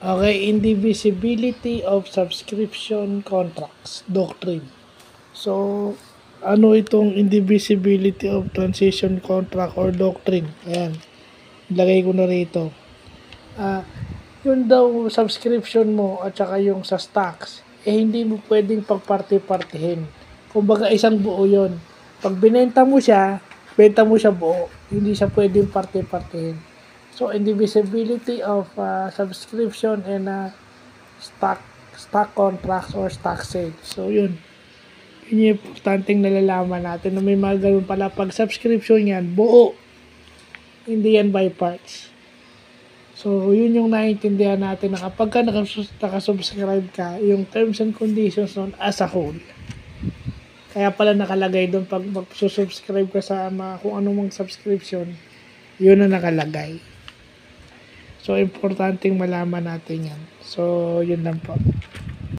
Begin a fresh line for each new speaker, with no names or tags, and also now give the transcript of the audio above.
Okay, indivisibility of subscription contracts doctrine. So, ano itong indivisibility of transition contract or doctrine? Ayan, ilagay ko na rito. Ah, yun daw subscription mo at saka yung sa stocks, hindi mo pwedeng pagparte-partihin. Kumbaga isang buo yun. Pag binenta mo siya, benta mo siya buo. Hindi siya pwedeng parte-partihin. So, indivisibility of subscription and stock contracts or stock sales. So, yun. Yun yung importanteng nalalaman natin na may mga ganun pala. Pag subscription yan, buo. Hindi yan by parts. So, yun yung naiintindihan natin na kapag ka nakasubscribe ka, yung terms and conditions nun as a whole. Kaya pala nakalagay doon pag magsusubscribe ka sa kung anong subscription, yun na nakalagay. So, importanteng malaman natin yan. So, yun lang po.